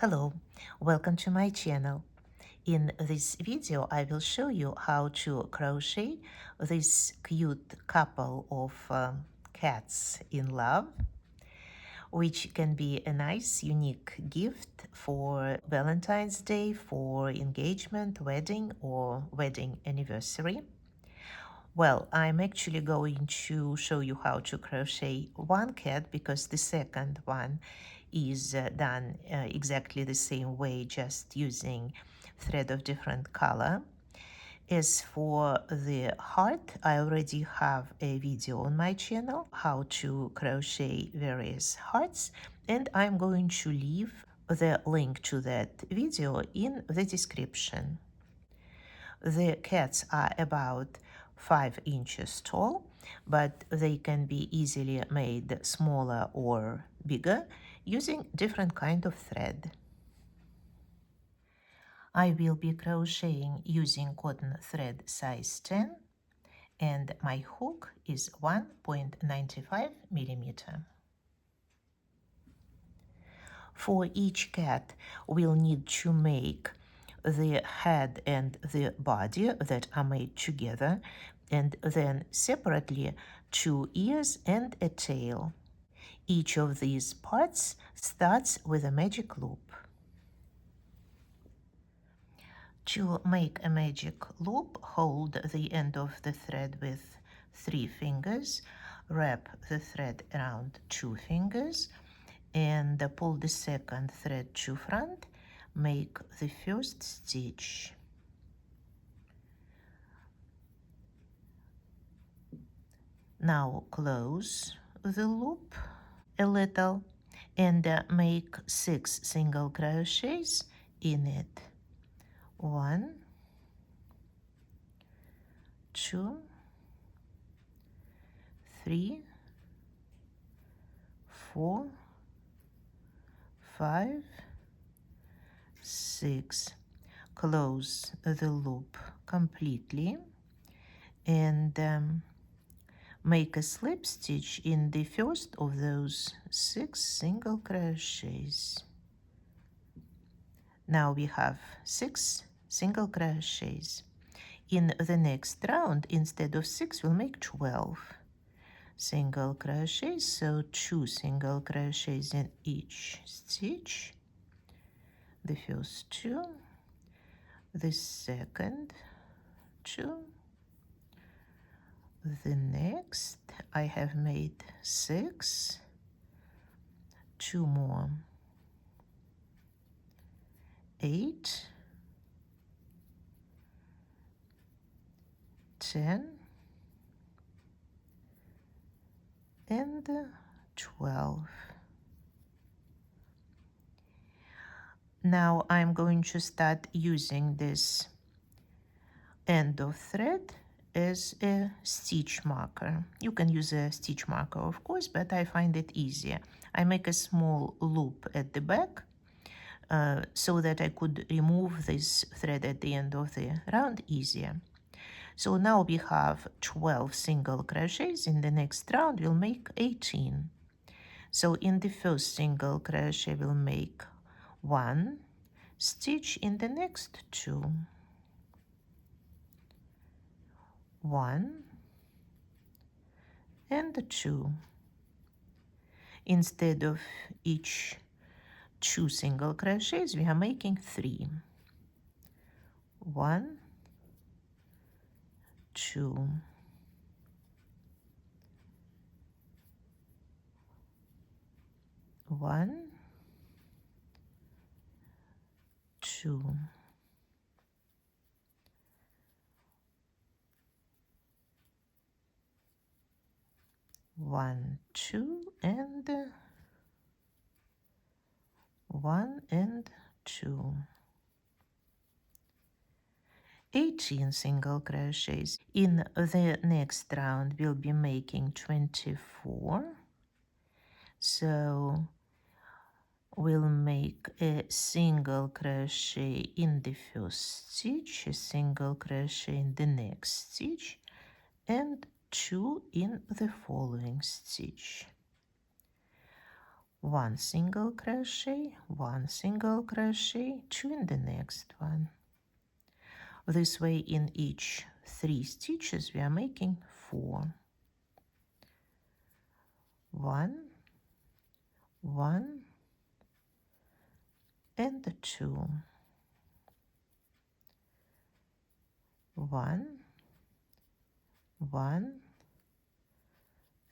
Hello, welcome to my channel. In this video, I will show you how to crochet this cute couple of cats in love, which can be a nice, unique gift for Valentine's Day, for engagement, wedding, or wedding anniversary. Well, I'm actually going to show you how to crochet one cat because the second one is done exactly the same way, just using thread of different color. As for the heart, I already have a video on my channel how to crochet various hearts, and I'm going to leave the link to that video in the description. The cats are about 5 inches tall, but they can be easily made smaller or bigger using different kind of thread. I will be crocheting using cotton thread size 10, and my hook is 1.95 millimeter. For each cat, we'll need to make the head and the body that are made together, and then separately 2 ears and a tail. Each of these parts starts with a magic loop. To make a magic loop, hold the end of the thread with 3 fingers, wrap the thread around 2 fingers, and pull the second thread to front, make the first stitch. Now close the loop a little and make 6 single crochets in it. 1, 2, 3, 4, 5, 6. Close the loop completely and make a slip stitch in the first of those 6 single crochets. Now we have 6 single crochets. In the next round, instead of 6, we'll make 12 single crochets, so 2 single crochets in each stitch. The first 2, the second 2, the next I have made 6, 2 more, 8, 10, and 12. Now I'm going to start using this end of thread as a stitch marker. You can use a stitch marker, of course, but I find it easier. I make a small loop at the back so that I could remove this thread at the end of the round easier. So now we have 12 single crochets. In the next round, we'll make 18. So in the first single crochet, we'll make 1 stitch, in the next 2. 1 and 2. Instead of each 2 single crochets, we are making 3. 1, 2. 1, 2. 1, 2, and 1 and 2. 18 single crochets. In the next round, we'll be making 24. So we'll make a single crochet in the first stitch, a single crochet in the next stitch, and 2 in the following stitch. 1 single crochet, 1 single crochet, 2 in the next one. This way in each 3 stitches we are making 4. 1, 1 and 2. 1, 1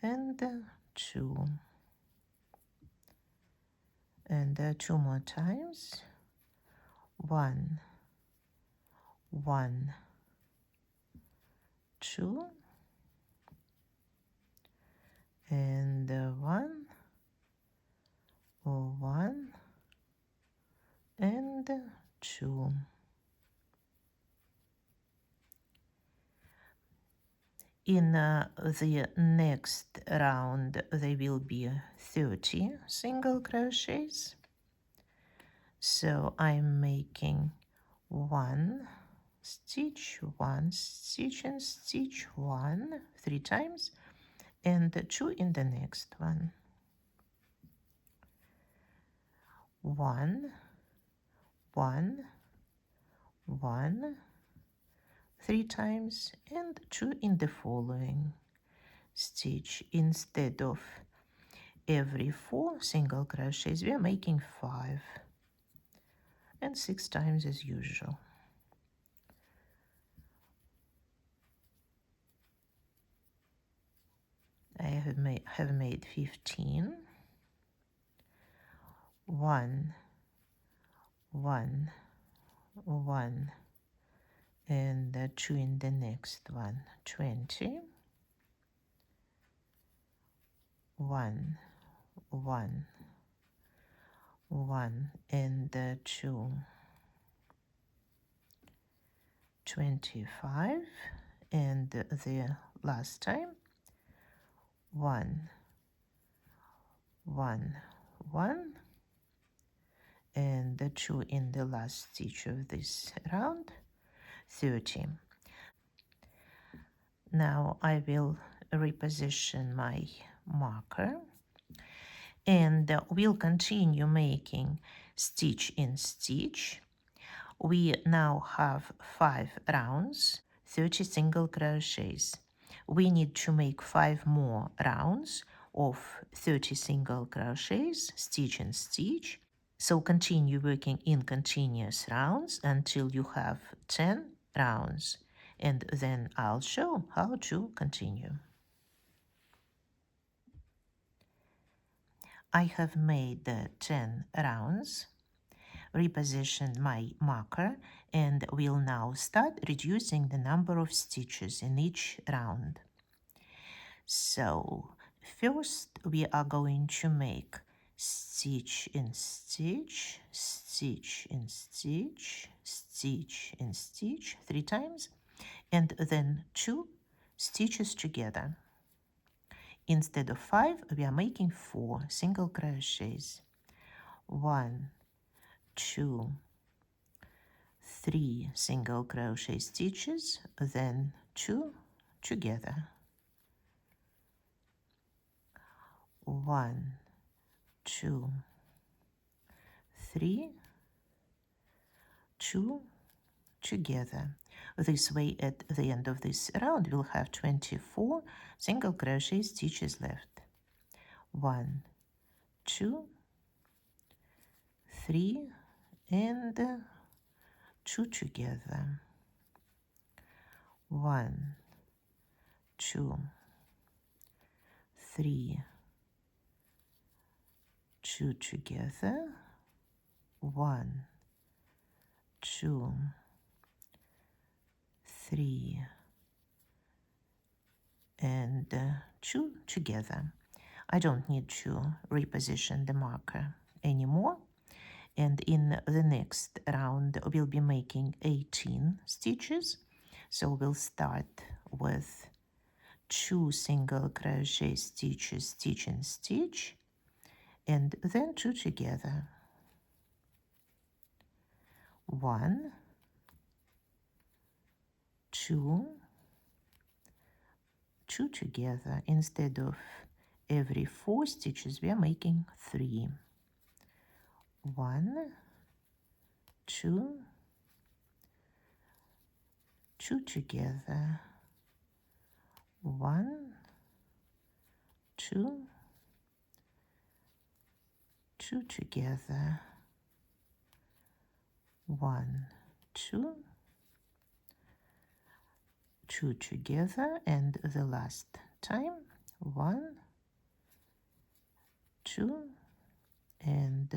and 2. And 2 more times. 1, 1, 2 and 1, 1 and 2. In the next round there will be 30 single crochets, so I'm making 1 stitch, 1 stitch and stitch 1 3 times and 2 in the next one. 1, 1, 1 3 times and 2 in the following stitch. Instead of every 4 single crochets we are making 5 and 6 times as usual. I have made 15. 1, 1, 1 and 2 in the next one. 20. 1, 1, 1 and 2. 25 and the last time 1, 1, 1 and 2 in the last stitch of this round. 30. Now I will reposition my marker and we'll continue making stitch in stitch. We now have 5 rounds, 30 single crochets. We need to make 5 more rounds of 30 single crochets, stitch in stitch. So continue working in continuous rounds until you have 10 rounds, and then I'll show how to continue. I have made 10 rounds, repositioned my marker, and will now start reducing the number of stitches in each round. So first we are going to make stitch in stitch, stitch in stitch, stitch in stitch 3 times, and then 2 stitches together. Instead of 5 we are making 4 single crochets. 1, 2, 3 single crochet stitches, then 2 together. 1, 2, 3, 2 together. This way at the end of this round we'll have 24 single crochet stitches left. 1, 2, 3 and 2 together. 1, 2, 3, 2 together. 1, 2, 3 and 2 together. I don't need to reposition the marker anymore. And in the next round we'll be making 18 stitches. So we'll start with 2 single crochet stitches, stitch in stitch, and then 2 together. 1, 2, 2 together. Instead of every 4 stitches we are making 3. 1, 2, 2 together, 1, 2, 2 together, 1, 2, 2 together, and the last time 1, 2, and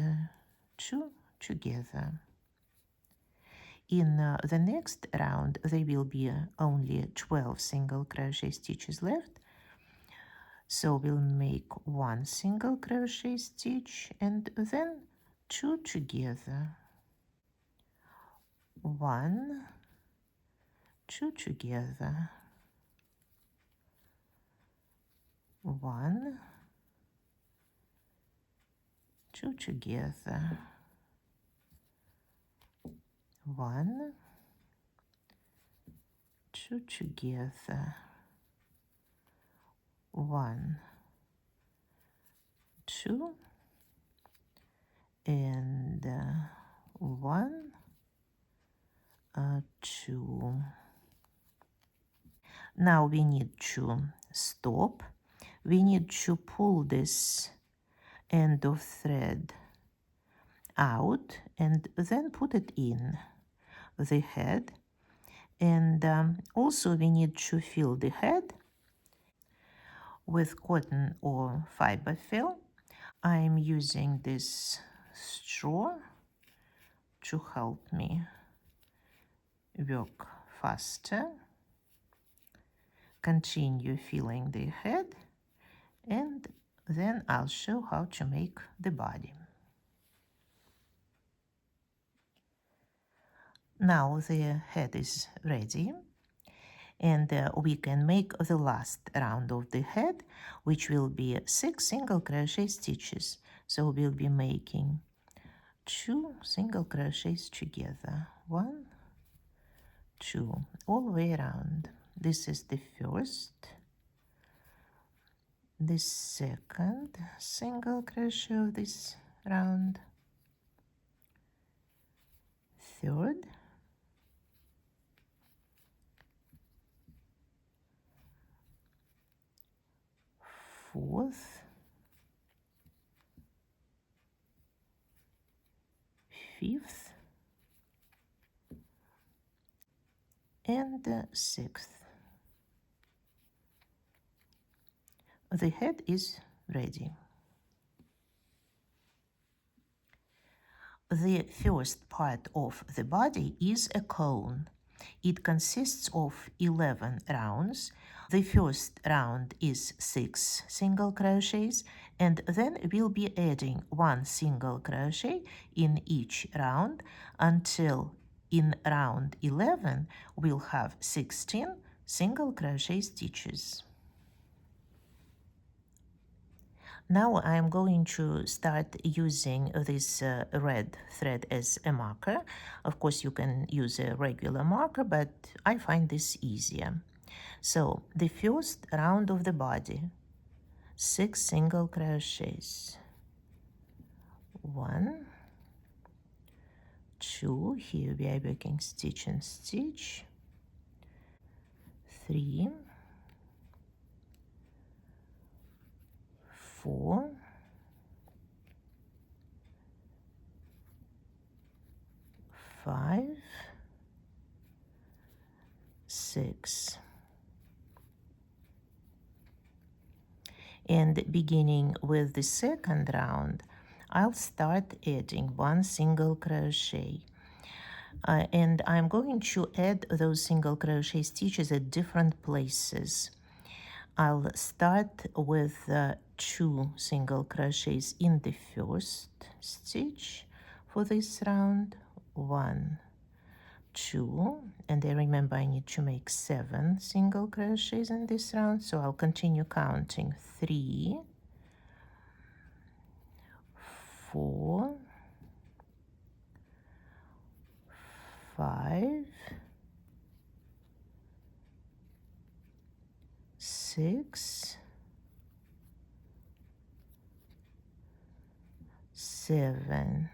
2 together. In the next round there will be only 12 single crochet stitches left, so we'll make 1 single crochet stitch and then 2 together, 1, 2 together, 1, 2 together, 1, 2 together, 1, 2, and 1, 2. Now we need to stop. We need to pull this end of thread out and then put it in the head. And also we need to fill the head with cotton or fiber fill. I'm using this straw to help me work faster. Continue filling the head, and then I'll show how to make the body. Now the head is ready, and we can make the last round of the head, which will be 6 single crochet stitches. So we'll be making 2 single crochets together, 1, 2, all the way around. This is the first, the second single crochet of this round, third, fourth, fifth, and sixth. The head is ready. The first part of the body is a cone. It consists of 11 rounds. The first round is 6 single crochets, and then we'll be adding 1 single crochet in each round until in round 11 we'll have 16 single crochet stitches. Now I'm going to start using this red thread as a marker. Of course, you can use a regular marker, but I find this easier. So the first round of the body, 6 single crochets. 1, 2, here we are working stitch and stitch. 3, 4, 5, 6. And beginning with the second round, I'll start adding 1 single crochet. And I'm going to add those single crochet stitches at different places. I'll start with 2 single crochets in the first stitch for this round, 1, 2, and I remember I need to make 7 single crochets in this round, so I'll continue counting 3, 4, 5, 6, 7.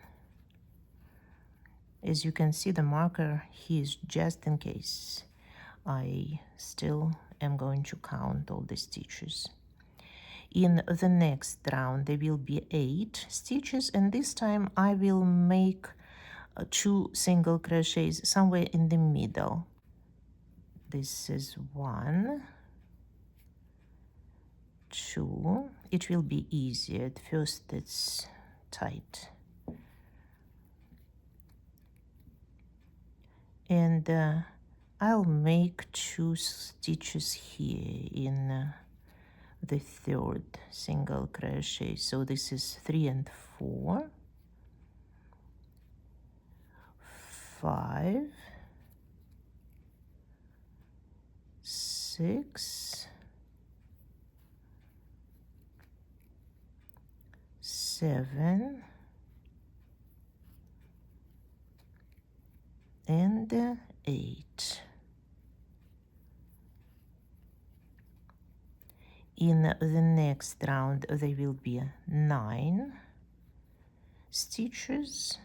As you can see, the marker here is just in case. I still am going to count all the stitches. In the next round there will be 8 stitches, and this time I will make 2 single crochets somewhere in the middle. This is 1, 2. It will be easier. At first it's tight. And I'll make 2 stitches here in the third single crochet. So this is 3 and 4, 5, 6, 7, and 8. In the next round there will be 9 stitches,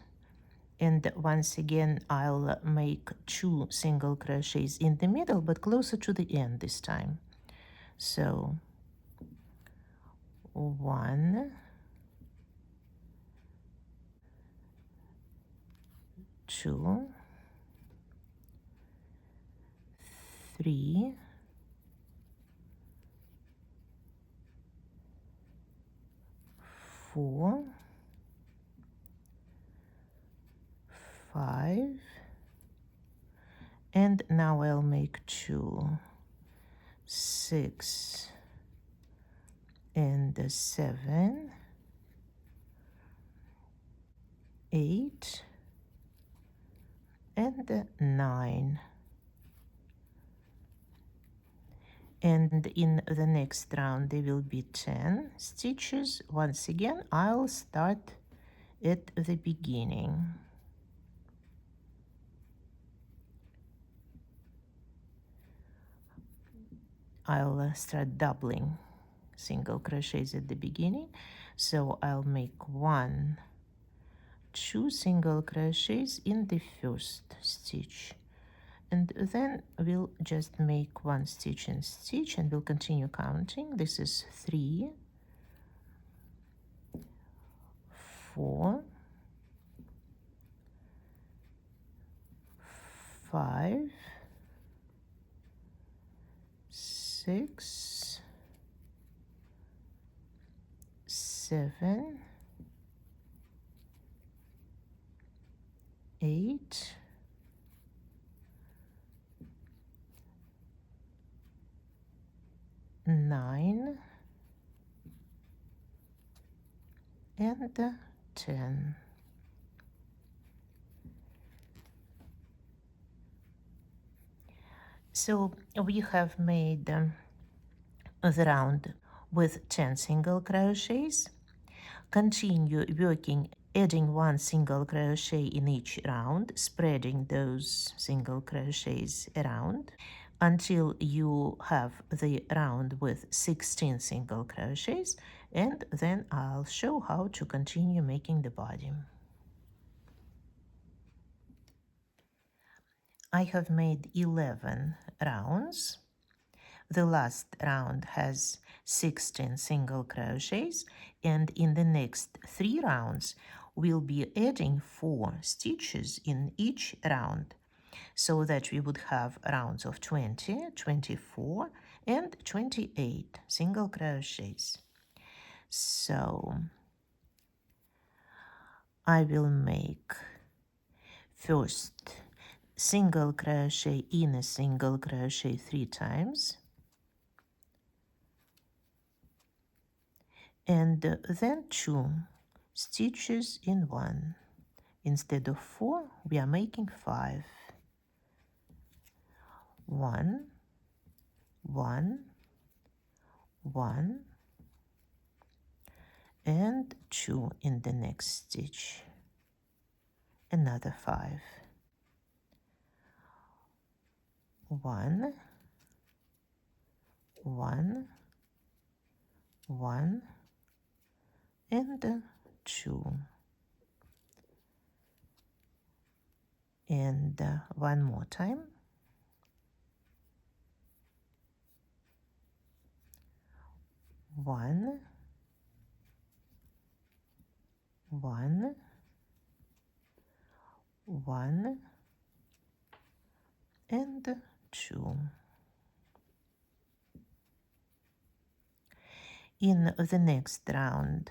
and once again I'll make 2 single crochets in the middle, but closer to the end this time. So 1, 2, 3, 4, 5, and now I'll make 2, 6, and 7, 8, and 9. And in the next round there will be 10 stitches. Once again I'll start at the beginning. I'll start doubling single crochets at the beginning. So I'll make 1, 2 single crochets in the first stitch, and then we'll just make 1 stitch and stitch, and we'll continue counting. This is 3, 4, 5, 6, 7, 8, 9, and 10. So we have made the round with 10 single crochets. Continue working, adding 1 single crochet in each round, spreading those single crochets around until you have the round with 16 single crochets, and then I'll show how to continue making the body. I have made 11 rounds. The last round has 16 single crochets, and in the next 3 rounds we'll be adding 4 stitches in each round, so that we would have rounds of 20, 24, and 28 single crochets. So I will make first single crochet in a single crochet 3 times, and then 2 stitches in 1. Instead of 4, we are making 5. 1, 1, 1, and 2 in the next stitch. Another 5. 1, 1, 1, and 2. And one more time. 1, 1, 1, and 2. In the next round,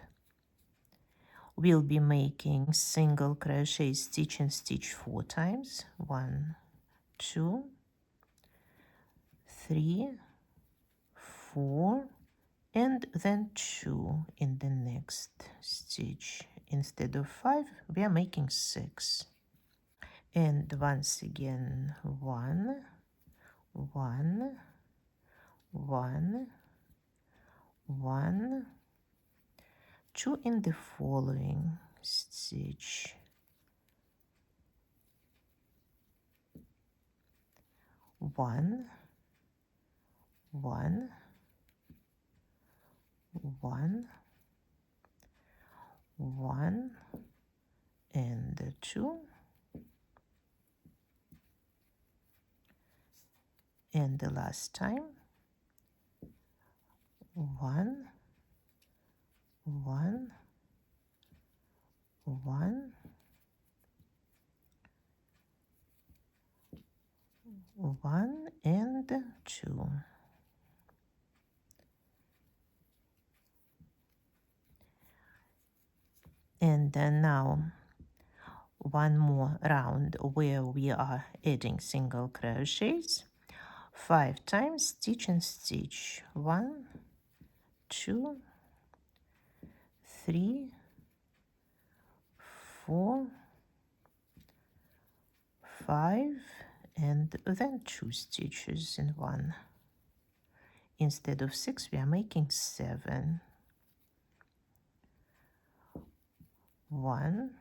we'll be making single crochet stitch and stitch 4 times. 1, 2, 3, 4, and then 2 in the next stitch. Instead of 5, we are making 6. And once again, 1, 1, 1, 1, 2 in the following stitch. 1, 1, 1, 1, and 2, and the last time 1, 1, 1, 1, and 2. And then now one more round where we are adding single crochets 5 times, stitch and stitch. 1, 2, 3, 4, 5, and then 2 stitches in one. Instead of 6, we are making 7. 1,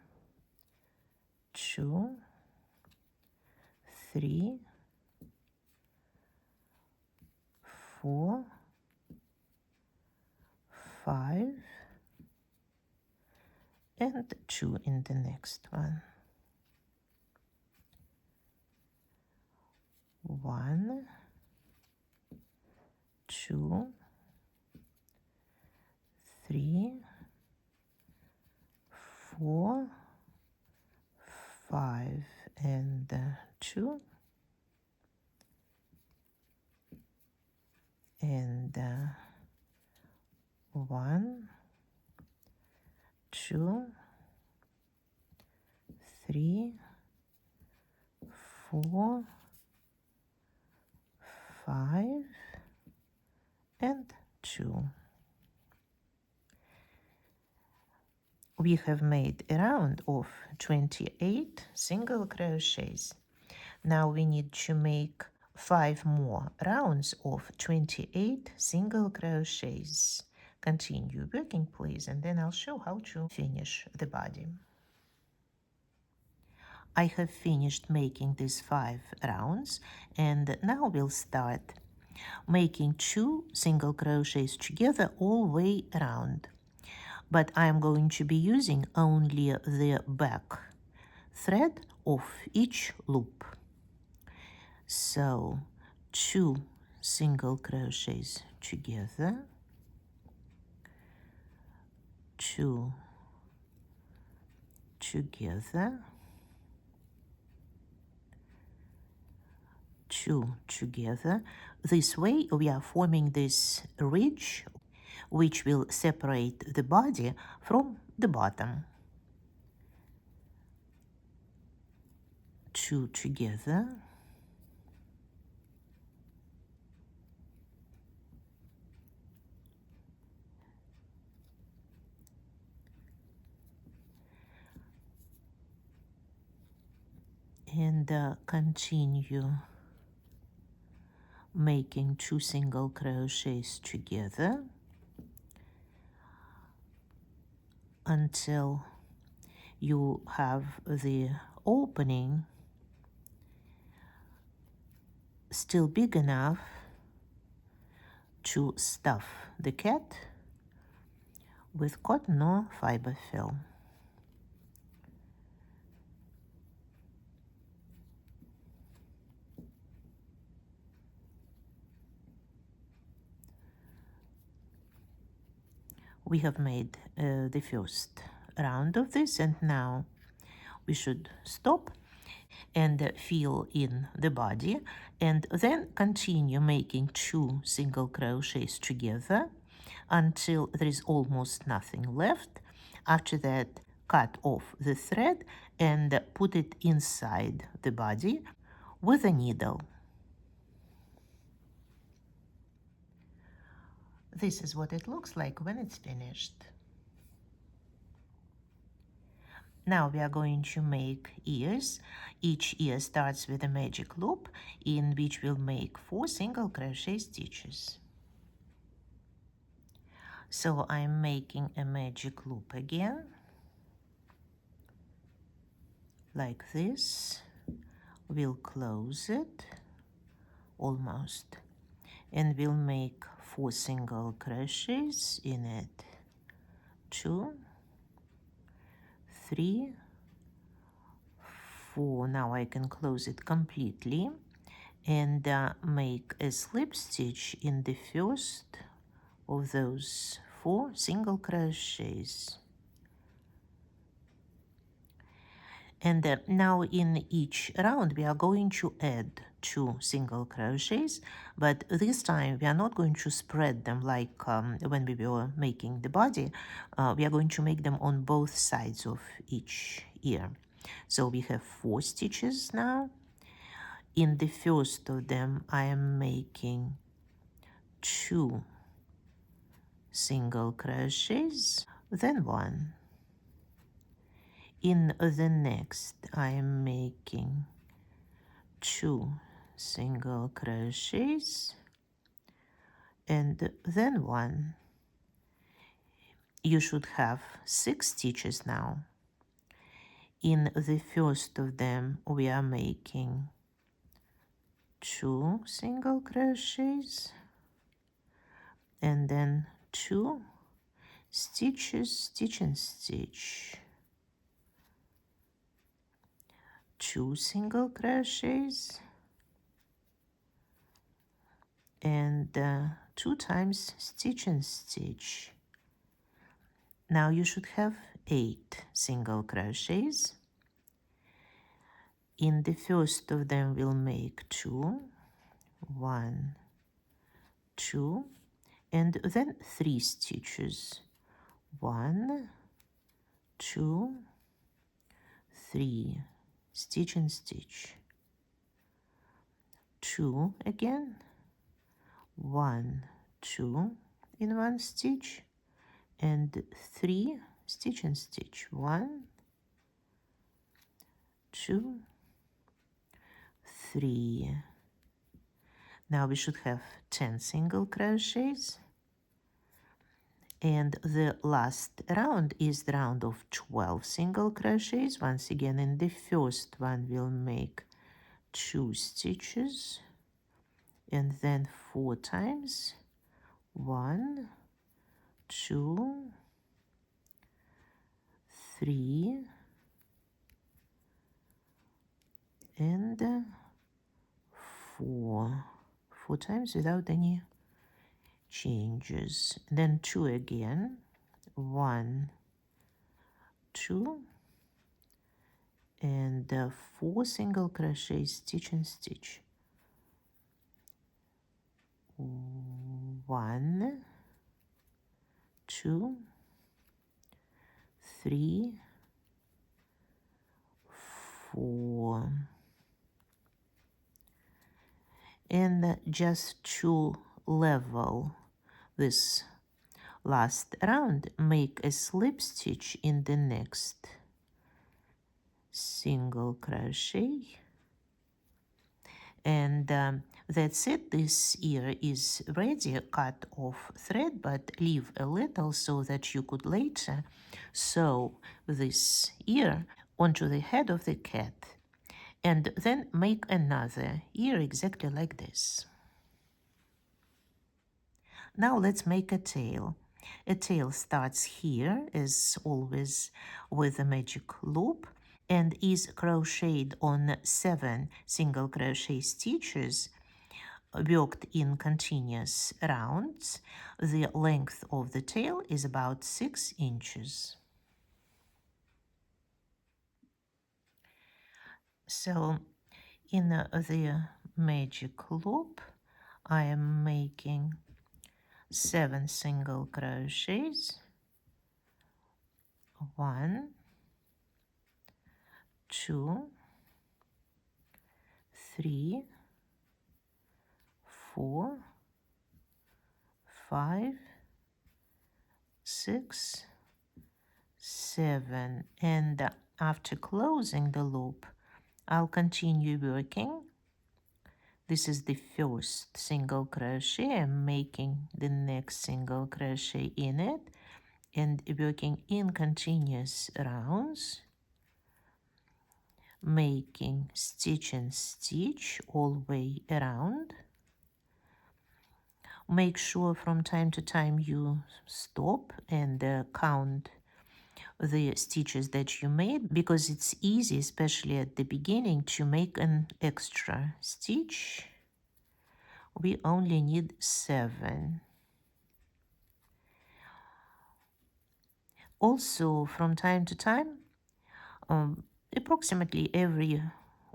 2, 3, 4, 5, and 2 in the next one. 1, 2, 3, 4, 5, and 2, and 1, 2, 3, 4, 5, and 2. We have made a round of 28 single crochets. Now we need to make 5 more rounds of 28 single crochets. Continue working, please, and then I'll show how to finish the body. I have finished making these 5 rounds, and now we'll start making 2 single crochets together all the way around. But I'm going to be using only the back thread of each loop. So 2 single crochets together, 2 together, 2 together. This way we are forming this ridge which will separate the body from the bottom. 2 together, and continue making 2 single crochets together until you have the opening still big enough to stuff the cat with cotton or fiber film. We have made the first round of this, and now we should stop and fill in the body, and then continue making 2 single crochets together until there is almost nothing left. After that, cut off the thread and put it inside the body with a needle. This is what it looks like when it's finished. Now we are going to make ears. Each ear starts with a magic loop in which we'll make 4 single crochet stitches. So I'm making a magic loop again, like this. We'll close it almost, and we'll make 4 single crochets in it. 2, 3, 4. Now I can close it completely and make a slip stitch in the first of those 4 single crochets. And now in each round we are going to add 2 single crochets, but this time we are not going to spread them like when we were making the body. We are going to make them on both sides of each ear. So we have 4 stitches now. In the first of them I am making 2 single crochets, then 1. In the next I am making 2 single crochets and then 1. You should have 6 stitches now. In the first of them we are making 2 single crochets and then 2 stitches, stitch and stitch, 2 single crochets and 2 times stitch and stitch. Now you should have 8 single crochets. In the first of them we'll make 2, 1, 2, and then 3 stitches. 1, 2, 3, stitch and stitch. 2 again, 1, 2 in 1 stitch, and 3 stitch and stitch. 1, 2, 3. Now we should have 10 single crochets, and the last round is the round of 12 single crochets. Once again, in the first one we'll make 2 stitches and then 4 times 1, 2, 3, and 4 times without any changes. Then 2 again, 1, 2, and 4 single crochet, stitch and stitch. 1, 2, 3, 4. And just to level this last round, make a slip stitch in the next single crochet, and that's it. This ear is ready. Cut off thread, but leave a little so that you could later sew this ear onto the head of the cat, and then make another ear exactly like this. Now let's make a tail. A tail starts here, as always, with a magic loop and is crocheted on 7 single crochet stitches worked in continuous rounds. The length of the tail is about 6 inches. So in the magic loop, I am making 7 single crochets. 1, 2, 3, 4, 5, 6, 7, and after closing the loop, I'll continue working. This is the first single crochet. I'm making the next single crochet in it and working in continuous rounds, making stitch and stitch all the way around. Make sure from time to time you stop and count the stitches that you made, because it's easy, especially at the beginning, to make an extra stitch. We only need 7. Also, from time to time, approximately every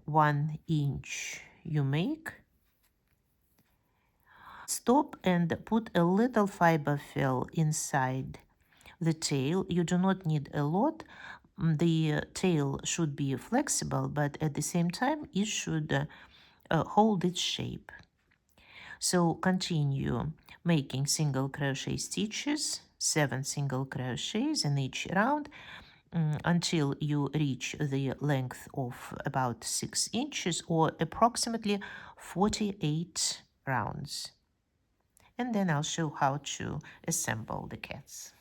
1 inch you make, stop and put a little fiber fill inside the tail. You do not need a lot. The tail should be flexible, but at the same time it should hold its shape. So continue making single crochet stitches, 7 single crochets in each round, until you reach the length of about 6 inches or approximately 48 rounds. And then I'll show how to assemble the cats.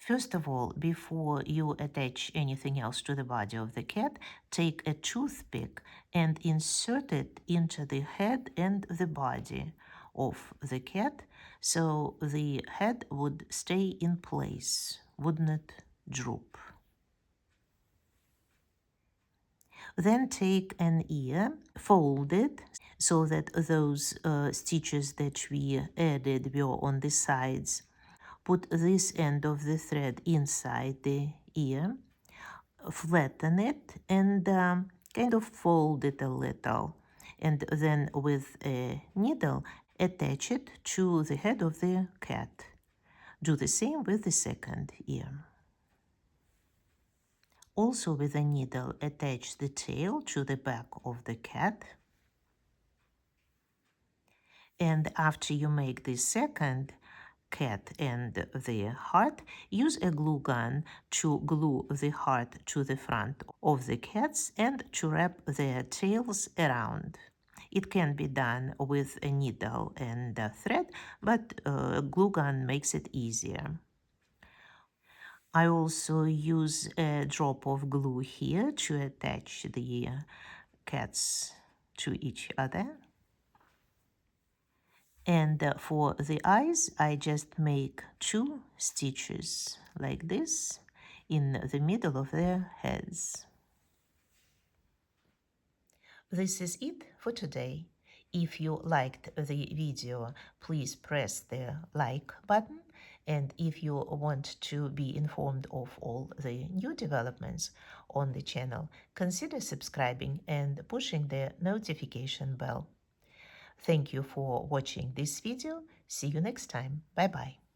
First of all, before you attach anything else to the body of the cat, take a toothpick and insert it into the head and the body of the cat, so the head would stay in place, wouldn't droop. Then take an ear, fold it so that those stitches that we added were on the sides. Put this end of the thread inside the ear, flatten it, and kind of fold it a little. And then with a needle, attach it to the head of the cat. Do the same with the second ear. Also with a needle, attach the tail to the back of the cat. And after you make the second cat and the heart, use a glue gun to glue the heart to the front of the cats and to wrap their tails around. It can be done with a needle and a thread, but a glue gun makes it easier. I also use a drop of glue here to attach the cats to each other. And for the eyes, I just make 2 stitches like this in the middle of their heads. This is it for today. If you liked the video, please press the like button. And if you want to be informed of all the new developments on the channel, consider subscribing and pushing the notification bell. Thank you for watching this video. See you next time. Bye-bye.